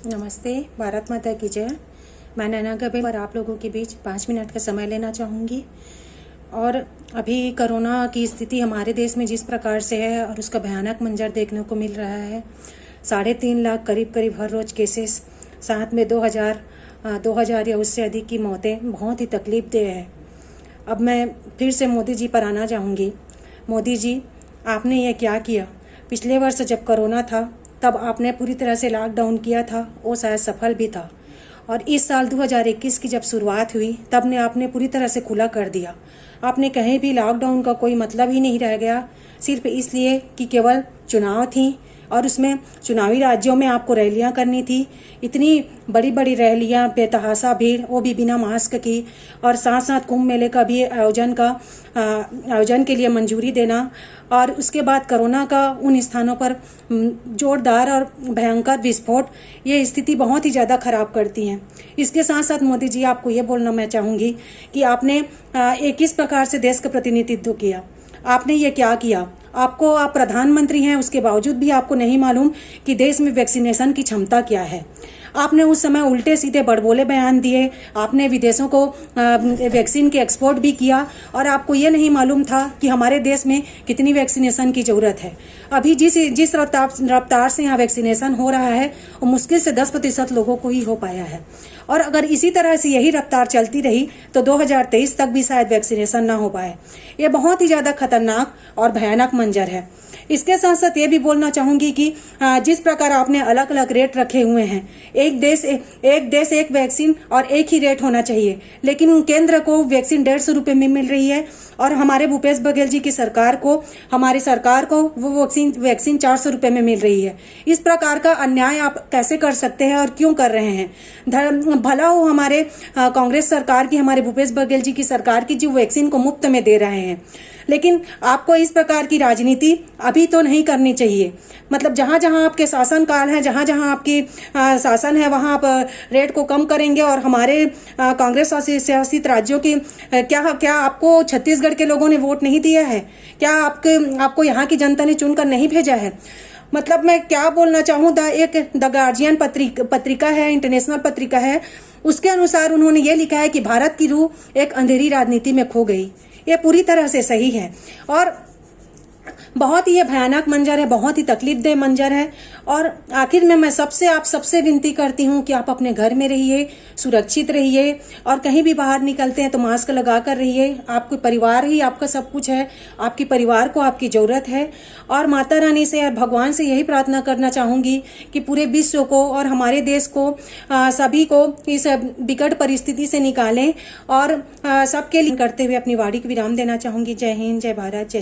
नमस्ते, भारत माता की जय। मैं नैना गबे और आप लोगों के बीच 5 मिनट का समय लेना चाहूँगी। और अभी कोरोना की स्थिति हमारे देश में जिस प्रकार से है और उसका भयानक मंजर देखने को मिल रहा है, 3.5 लाख करीब हर रोज़ केसेस, साथ में 2000 या उससे अधिक की मौतें बहुत ही तकलीफदेह है। अब मैं फिर से मोदी जी पर आना चाहूँगी। मोदी जी, आपने ये क्या किया? पिछले वर्ष जब कोरोना था तब आपने पूरी तरह से लॉकडाउन किया था, वो शायद सफल भी था। और इस साल 2021 की जब शुरुआत हुई तब ने आपने पूरी तरह से खुला कर दिया। आपने कहीं भी लॉकडाउन का कोई मतलब ही नहीं रह गया, सिर्फ इसलिए कि केवल चुनाव थी और उसमें चुनावी राज्यों में आपको रैलियां करनी थी। इतनी बड़ी बड़ी रैलियां, बेतहाशा भीड़, वो भी बिना मास्क की, और साथ साथ कुंभ मेले का भी आयोजन के लिए मंजूरी देना, और उसके बाद कोरोना का उन स्थानों पर जोरदार और भयंकर विस्फोट, ये स्थिति बहुत ही ज़्यादा खराब करती हैं। इसके साथ साथ मोदी जी, आपको ये बोलना मैं चाहूँगी कि आपने एक किस प्रकार से देश का प्रतिनिधित्व किया। आपने ये क्या किया? आप प्रधानमंत्री हैं, उसके बावजूद भी आपको नहीं मालूम कि देश में वैक्सीनेशन की क्षमता क्या है। आपने उस समय उल्टे सीधे बड़बोले बयान दिए। आपने विदेशों को वैक्सीन के एक्सपोर्ट भी किया, और आपको ये नहीं मालूम था कि हमारे देश में कितनी वैक्सीनेशन की ज़रूरत है। अभी जिस रफ्तार से यहाँ वैक्सीनेशन हो रहा है, वो मुश्किल से 10% लोगों को ही हो पाया है। और अगर इसी तरह से यही रफ्तार चलती रही तो 2023 तक भी शायद वैक्सीनेशन ना हो पाए। ये बहुत ही ज़्यादा खतरनाक और भयानक मंजर है। इसके साथ साथ ये भी बोलना चाहूँगी कि जिस प्रकार आपने अलग अलग रेट रखे हुए हैं, एक देश एक वैक्सीन और एक ही रेट होना चाहिए, लेकिन केंद्र को वैक्सीन 150 रुपये में मिल रही है और हमारे भूपेश बघेल जी की सरकार को, हमारी सरकार को वो वैक्सीन 400 रुपये में मिल रही है। इस प्रकार का अन्याय आप कैसे कर सकते हैं और क्यों कर रहे हैं? भला हो हमारे कांग्रेस सरकार की, हमारे भूपेश बघेल जी की सरकार की, जो वैक्सीन को मुफ्त में दे रहे हैं, लेकिन आपको इस प्रकार की राजनीति अभी तो नहीं करनी चाहिए। मतलब जहाँ जहाँ आपके शासन काल है, जहाँ जहाँ आपकी शासन है, वहाँ आप रेट को कम करेंगे, और हमारे कांग्रेस शासित राज्यों की क्या आपको छत्तीसगढ़ के लोगों ने वोट नहीं दिया है? क्या आपको यहाँ की जनता ने चुनकर नहीं भेजा है? मतलब मैं क्या बोलना चाहूँ, द गार्जियन पत्रिका है, इंटरनेशनल पत्रिका है, उसके अनुसार उन्होंने ये लिखा है कि भारत की रूह एक अंधेरी राजनीति में खो गई। ये पूरी तरह से सही है, और बहुत ही ये भयानक मंजर है, बहुत ही तकलीफदेह मंजर है। और आखिर में मैं आप सबसे विनती करती हूँ कि आप अपने घर में रहिए, सुरक्षित रहिए, और कहीं भी बाहर निकलते हैं तो मास्क लगा कर रहिए। आपके परिवार ही आपका सब कुछ है, आपके परिवार को आपकी ज़रूरत है। और माता रानी से और भगवान से यही प्रार्थना करना चाहूँगी कि पूरे विश्व को और हमारे देश को, सभी को इस विकट परिस्थिति से निकालें, और सबके लिए करते हुए अपनी वाणी को विराम देना चाहूँगी। जय हिंद, जय भारत, जय